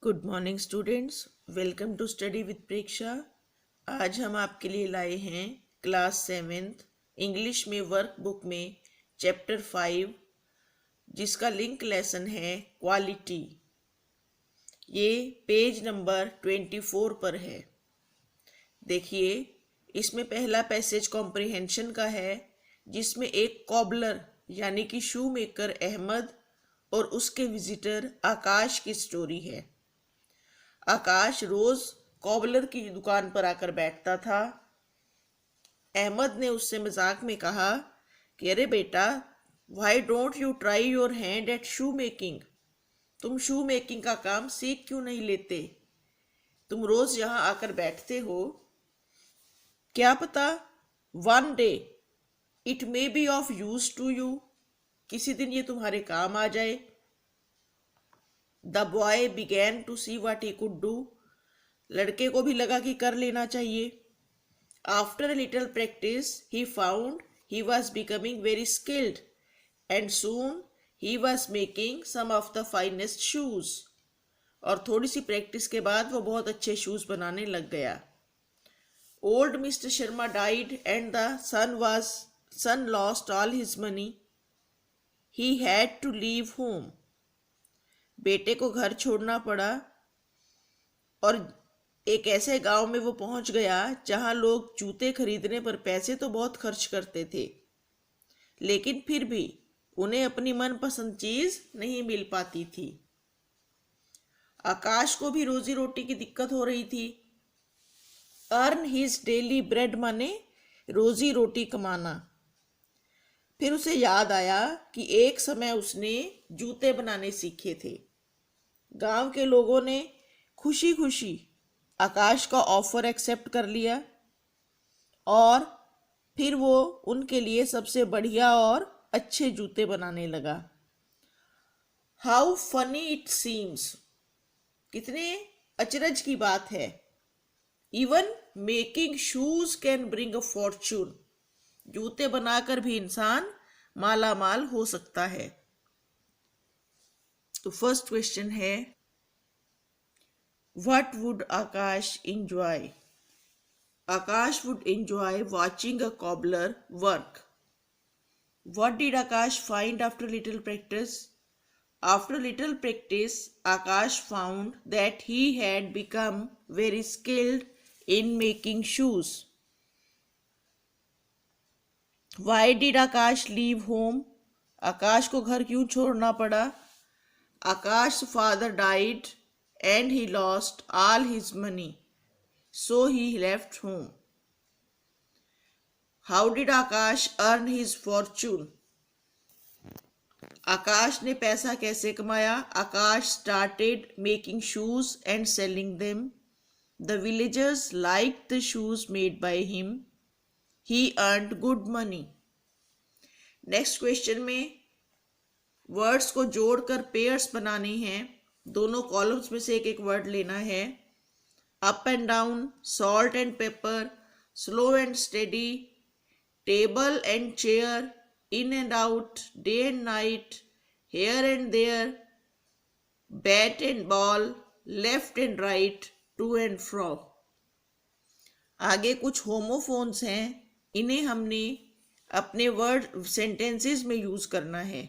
Good morning students, welcome to study with Preksha. आज हम आपके लिए लाए हैं क्लास 7th इंग्लिश में वर्कबुक में चैप्टर 5 जिसका लिंक लेसन है क्वालिटी। ये पेज नंबर 24 पर है। देखिए, इसमें पहला पैसेज कॉम्प्रिहेंशन का है जिसमें एक कॉबलर यानी कि शू मेकर अहमद और उसके विजिटर आकाश की स्टोरी है। आकाश रोज कॉबलर की दुकान पर आकर बैठता था। अहमद ने उससे मजाक में कहा कि अरे बेटा, why don't you try your hand eight shoe making? तुम शू मेकिंग का काम सीख क्यों नहीं लेते? तुम रोज यहाँ आकर बैठते हो, क्या पता one day it may be of use to you, किसी दिन ये तुम्हारे काम आ जाए। The boy began to see what he could do. लड़के को भी लगा कि कर लेना चाहिए। After a little practice he found he was becoming very skilled and soon he was making some of the finest shoes. और थोड़ी सी प्रैक्टिस के बाद वो बहुत अच्छे शूज बनाने लग गया। Old mister Sharma died and the son lost all his money. He had to leave home. बेटे को घर छोड़ना पड़ा और एक ऐसे गांव में वो पहुंच गया जहां लोग जूते खरीदने पर पैसे तो बहुत खर्च करते थे, लेकिन फिर भी उन्हें अपनी मनपसंद चीज नहीं मिल पाती थी। आकाश को भी रोजी रोटी की दिक्कत हो रही थी। अर्न हिज डेली ब्रेड माने रोजी रोटी कमाना। फिर उसे याद आया कि एक समय उसने जूते बनाने सीखे थे। गांव के लोगों ने खुशी खुशी आकाश का ऑफर एक्सेप्ट कर लिया और फिर वो उनके लिए सबसे बढ़िया और अच्छे जूते बनाने लगा। हाउ फनी इट सीम्स, कितने अचरज की बात है। Even making shoes can bring a Fortune, जूते बनाकर भी इंसान माला माल हो सकता है। तो फर्स्ट क्वेश्चन है, what would Akash enjoy? Akash would enjoy watching a cobbler work. What did Akash find after little practice? After little practice, Akash found that he had become very skilled in making shoes. Why did Akash leave home? आकाश को घर क्यों छोड़ना पड़ा? Akash's father died and he lost all his money, so he left home. How did Akash earn his fortune? आकाश ने पैसा कैसे कमाया? आकाश started making shoes and selling them. The villagers liked the shoes made by him. He earned good money. Next question में words को जोड़कर pairs बनाने हैं। दोनों कॉलम्स में से एक एक वर्ड लेना है। Up and down, salt and paper, slow and steady, table and chair, in and out, day and night, here and there, bat and ball, left and right, to and fro. आगे कुछ homophones हैं, इन्हें हमने अपने word sentences में use करना है।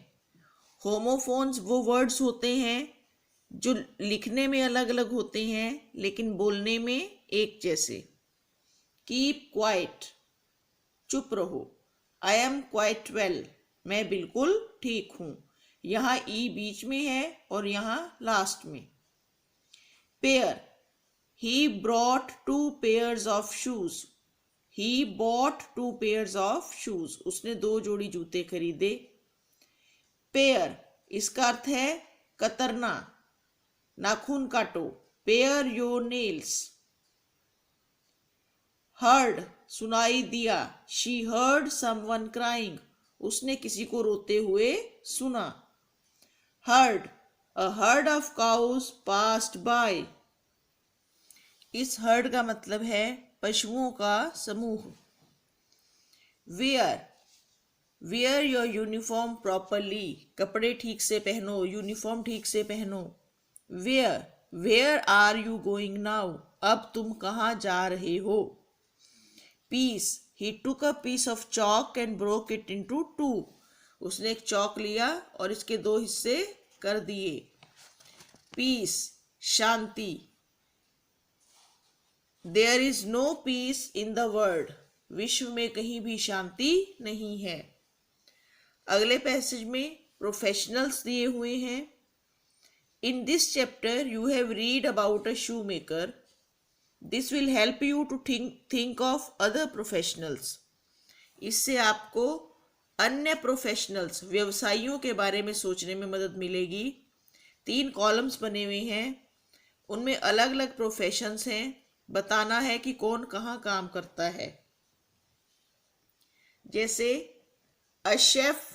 Homophones वो वर्ड्स होते हैं जो लिखने में अलग अलग होते हैं लेकिन बोलने में एक जैसे। कीप क्वाइट, चुप रहो। आई एम क्वाइट वेल, मैं बिल्कुल ठीक हूं। यहाँ ई बीच में है और यहाँ लास्ट में। Pair, he brought 2 pairs of shoes. He bought 2 pairs of shoes, उसने 2 जोड़ी जूते खरीदे। पेयर, इसका अर्थ है कतरना, नाखून काटो। Pair your nails. हर्ड, सुनाई दिया। शी हर्ड समवन क्राइंग, उसने किसी को रोते हुए सुना। Herd, a herd of cows passed by. इस हर्ड का मतलब है पशुओं का समूह। Wear, wear your uniform properly, कपड़े ठीक से पहनो, यूनिफॉर्म ठीक से पहनो। Wear, where are you going now, अब तुम कहाँ जा रहे हो। Piece, he took a piece of chalk and broke it into two, उसने एक चौक लिया और इसके दो हिस्से कर दिए। पीस, शांति, there is no peace in the world, विश्व में कहीं भी शांति नहीं है। अगले पैसेज में प्रोफेशनल्स दिए हुए हैं। In this chapter you have read about a shoe maker, this will help you to think of other professionals, इससे आपको अन्य प्रोफेशनल्स, व्यवसायियों के बारे में सोचने में मदद मिलेगी। 3 कॉलम्स बने हुए हैं, उनमें अलग अलग प्रोफेशंस हैं, बताना है कि कौन कहाँ काम करता है। जैसे a chef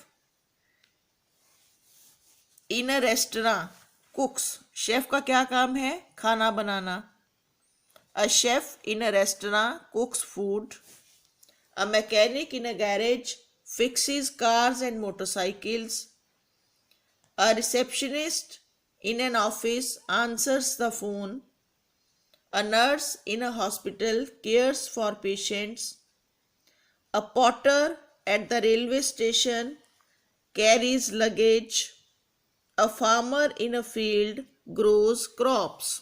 in a restaurant cooks, chef का क्या काम है, खाना बनाना। A chef in a restaurant cooks food. A mechanic in a garage fixes cars and motorcycles. A receptionist in an office answers the phone. A nurse in a hospital cares for patients. A porter at the railway station carries luggage. A farmer in a field grows crops.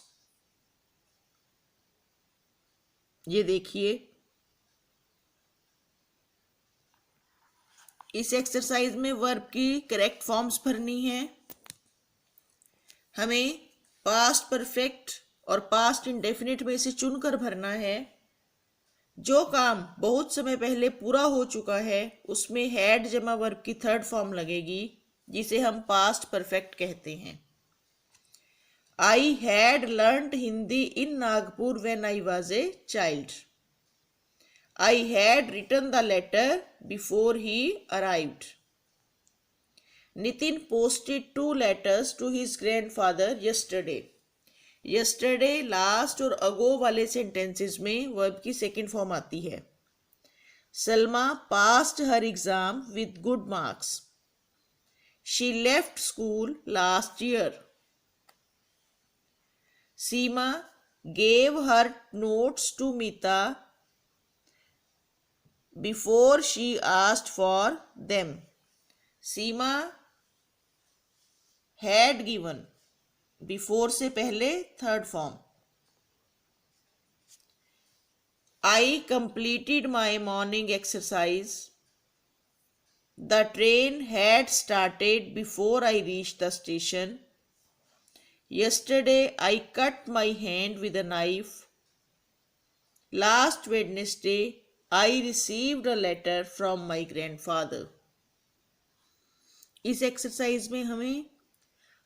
ये देखिए, इस exercise में verb की correct forms भरनी है। हमें past perfect और past indefinite में से चुनकर भरना है। जो काम बहुत समय पहले पूरा हो चुका है उसमें हैड जमा वर्ब की थर्ड फॉर्म लगेगी, जिसे हम पास्ट परफेक्ट कहते हैं। I had learned Hindi in Nagpur when I was a child. I had written the letter before he arrived. Nitin posted 2 letters to his grandfather yesterday. Yesterday, last और ago वाले sentences में verb की second form आती है। Salma passed her exam with good marks. She left school last year. Seema gave her notes to Mita before she asked for them. Seema had given, before से पहले third form. I completed my morning exercise. The train had started before I reached the station. Yesterday I cut my hand with a knife. Last Wednesday I received a letter from my grandfather. इस exercise में हमें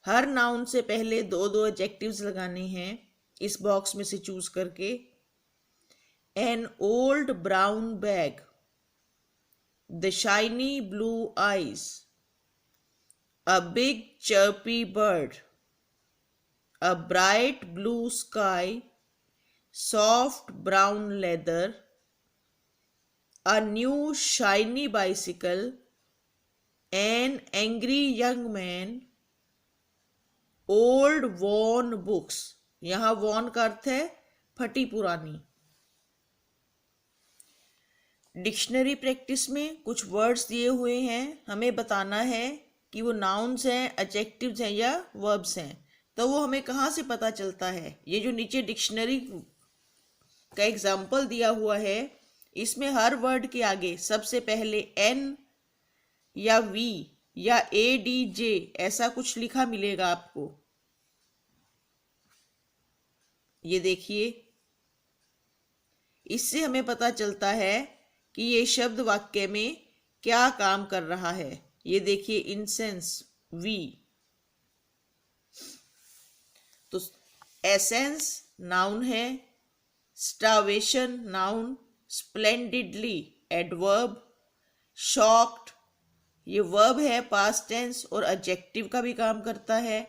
हर noun से पहले 2 adjectives लगाने हैं, इस box में से चूज करके। An old brown bag, the shiny blue eyes, a big chirpy bird, a bright blue sky, soft brown leather, a new shiny bicycle, an angry young man, old worn books, यहां worn का अर्थ है फटी पुरानी। Dictionary practice में कुछ words दिए हुए हैं, हमें बताना है कि वो नाउन्स हैं, एडजेक्टिव्स हैं या वर्ब्स हैं। तो वो हमें कहाँ से पता चलता है? ये जो नीचे डिक्शनरी का एग्जाम्पल दिया हुआ है, इसमें हर वर्ड के आगे सबसे पहले एन या वी या ए डी जे ऐसा कुछ लिखा मिलेगा आपको। ये देखिए, इससे हमें पता चलता है कि ये शब्द वाक्य में क्या काम कर रहा है। ये देखिए, इंसेंस वी, तो एसेंस नाउन है, starvation noun, splendidly adverb, shocked ये वर्ब है पास्ट टेंस और एडजेक्टिव का भी काम करता है।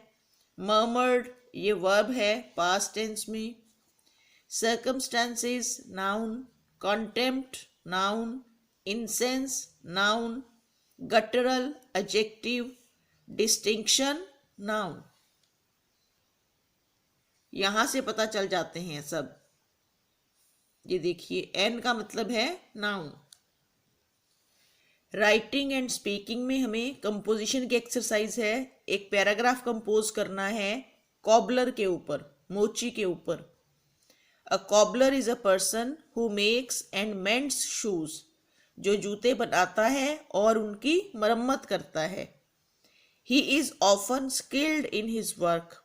मर्मर्ड ये वर्ब है पास्ट टेंस में। Circumstances noun, contempt noun, incense noun, guttural adjective, distinction noun. यहां से पता चल जाते हैं सब। ये देखिए, एन का मतलब है नाउन। राइटिंग एंड स्पीकिंग में हमें कंपोजिशन की एक्सरसाइज है। एक पैराग्राफ कंपोज करना है कॉबलर के ऊपर, मोची के ऊपर। A cobbler is a person who makes and mends shoes, जो जूते बनाता है और उनकी मरम्मत करता है। He is often skilled in his work.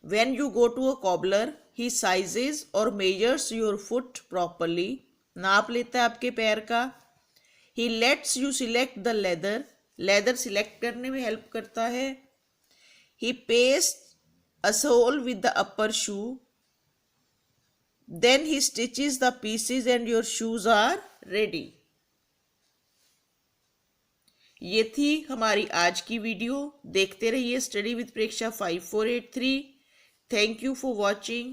When you go to a cobbler, he sizes or measures your foot properly. नाप लेता है आपके पैर का। He lets you select the leather. Leather select करने में हेल्प करता है। He pastes a sole with the upper shoe. Then he stitches the pieces and your shoes are ready. ये थी हमारी आज की वीडियो। देखते रहिए study with Preksha 5483। Thank you for watching.